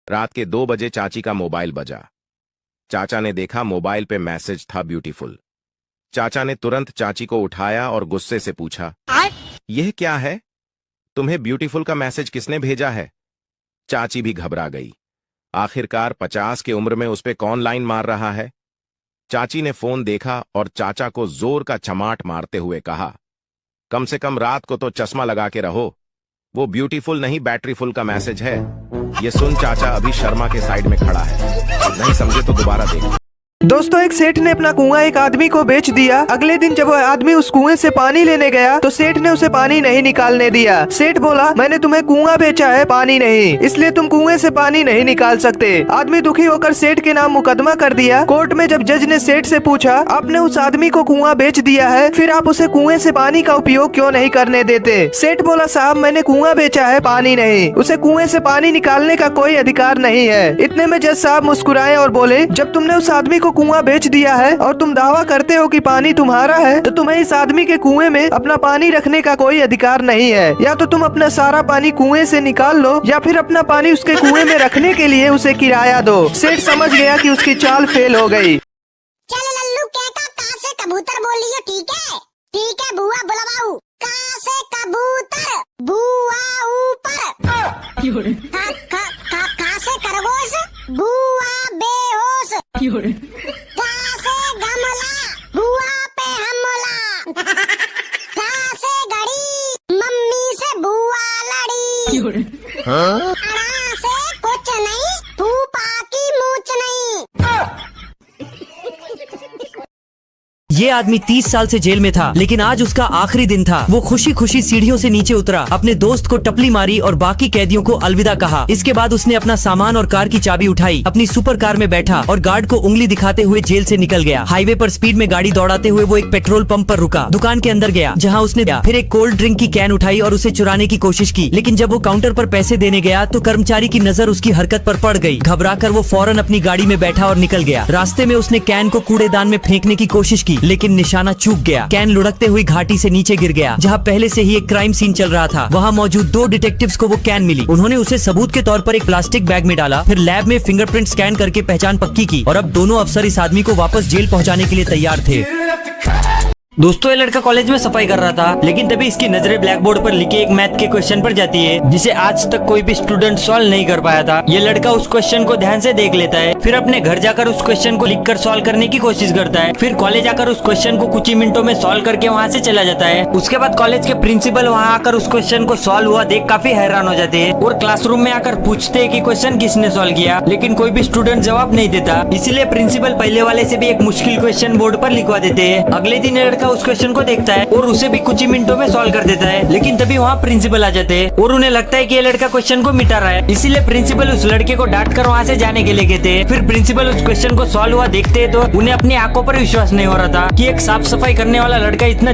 रात के 2 बजे चाची का मोबाइल बजा। चाचा ने देखा मोबाइल पे मैसेज था ब्यूटीफुल। चाचा ने तुरंत चाची को उठाया और गुस्से से पूछा, यह क्या है? तुम्हें ब्यूटीफुल का मैसेज किसने भेजा है? चाची भी घबरा गई। आखिरकार 50 की उम्र में उस पे कौन लाइन मार रहा है? चाची ने फोन देखा और चाचा को जोर का चमाट मारते हुए कहा, कम से कम रात को तो चश्मा लगा के रहो। वो ब्यूटीफुल नहीं बैटरी फुल का मैसेज है। ये सुन चाचा अभी शर्मा के साइड में खड़ा है। नहीं समझे तो दोबारा देख। दोस्तों, एक सेठ ने अपना कुआं एक आदमी को बेच दिया। अगले दिन जब वह आदमी उस कुएं से पानी लेने गया तो सेठ ने उसे पानी नहीं निकालने दिया। सेठ बोला, मैंने तुम्हें कुआं बेचा है, पानी नहीं, इसलिए तुम कुएं से पानी नहीं निकाल सकते। आदमी दुखी होकर सेठ के नाम मुकदमा कर दिया। कोर्ट में जब जज ने सेठ से पूछा, आपने उस आदमी को कुआं बेच दिया है, फिर आप उसे कुएं से पानी का उपयोग क्यों नहीं करने देते? सेठ बोला, साहब मैंने कुआं बेचा है, पानी नहीं, उसे कुएं से पानी निकालने का कोई अधिकार नहीं है। इतने में जज साहब मुस्कुराए और बोले, जब तुमने उस आदमी को कुआं बेच दिया है और तुम दावा करते हो कि पानी तुम्हारा है, तो तुम्हें इस आदमी के कुएं में अपना पानी रखने का कोई अधिकार नहीं है। या तो तुम अपना सारा पानी कुएं से निकाल लो या फिर अपना पानी उसके कुएं में रखने के लिए उसे किराया दो। सेठ समझ गया कि उसकी चाल फेल हो गई। चल लल्लू कहता कहाँ से कबूतर बोल लियो, ठीक है? ठीक है बुआ बुलवाऊ। कहाँ से कबूतर? बुआ ऊपर। कहाँ से खरगोश? बुआ बेहोश। कहाँ से गमला? बुआ पे हमला। कहाँ से घड़ी? मम्मी से बुआ लड़ी। कहाँ से कुछ नहीं, फूफा की मूछ नहीं। ये आदमी 30 साल से जेल में था, लेकिन आज उसका आखिरी दिन था। वो खुशी खुशी सीढ़ियों से नीचे उतरा, अपने दोस्त को टपली मारी और बाकी कैदियों को अलविदा कहा। इसके बाद उसने अपना सामान और कार की चाबी उठाई, अपनी सुपर कार में बैठा और गार्ड को उंगली दिखाते हुए जेल से निकल गया। हाईवे पर स्पीड में गाड़ी दौड़ाते हुए वो एक पेट्रोल पंप पर रुका, दुकान के अंदर गया जहाँ उसने फिर एक कोल्ड ड्रिंक की कैन उठाई और उसे चुराने की कोशिश की। लेकिन जब वो काउंटर पर पैसे देने गया तो कर्मचारी की नजर उसकी हरकत पर पड़ गई। घबराकर वो फौरन अपनी गाड़ी में बैठा और निकल गया। रास्ते में उसने कैन को कूड़ेदान में फेंकने की कोशिश की, लेकिन निशाना चूक गया। कैन लुढ़कते हुई घाटी से नीचे गिर गया, जहाँ पहले से ही एक क्राइम सीन चल रहा था। वहाँ मौजूद 2 डिटेक्टिव्स को वो कैन मिली। उन्होंने उसे सबूत के तौर पर एक प्लास्टिक बैग में डाला, फिर लैब में फिंगरप्रिंट स्कैन करके पहचान पक्की की और अब दोनों अफसर इस आदमी को वापस जेल पहुँचाने के लिए तैयार थे। दोस्तों, ये लड़का कॉलेज में सफाई कर रहा था, लेकिन तभी इसकी नजरें ब्लैक बोर्ड पर लिखे एक मैथ के क्वेश्चन पर जाती है, जिसे आज तक कोई भी स्टूडेंट सॉल्व नहीं कर पाया था। ये लड़का उस क्वेश्चन को ध्यान से देख लेता है, फिर अपने घर जाकर उस क्वेश्चन को लिखकर सॉल्व करने की कोशिश करता है। फिर कॉलेज आकर उस क्वेश्चन को कुछ ही मिनटों में सॉल्व करके वहाँ से चला जाता है। उसके बाद कॉलेज के प्रिंसिपल वहाँ आकर उस क्वेश्चन को सॉल्व हुआ देख काफी हैरान हो जाते हैं और क्लासरूम में आकर पूछते हैं कि क्वेश्चन किसने सॉल्व किया, लेकिन कोई भी स्टूडेंट जवाब नहीं देता। इसलिए प्रिंसिपल पहले वाले से भी एक मुश्किल क्वेश्चन बोर्ड पर लिखवा देते हैं। अगले दिन ये लड़का उस क्वेश्चन को है और उसे भी कुछ ही मिनटों में सॉल्व कर देता है, लेकिन तभी वहाँ प्रिंसिपल आ जाते हैं और उन्हें लगता है कि ये लड़का क्वेश्चन को मिटा रहा है। इसीलिए प्रिंसिपल उस लड़के को डांट कर वहाँ से जाने के लिए कहते हैं। फिर प्रिंसिपल उस क्वेश्चन को सॉल्व हुआ देखते हैं तो उन्हें अपनी आंखों पर विश्वास नहीं हो रहा था कि एक साफ सफाई करने वाला लड़का इतना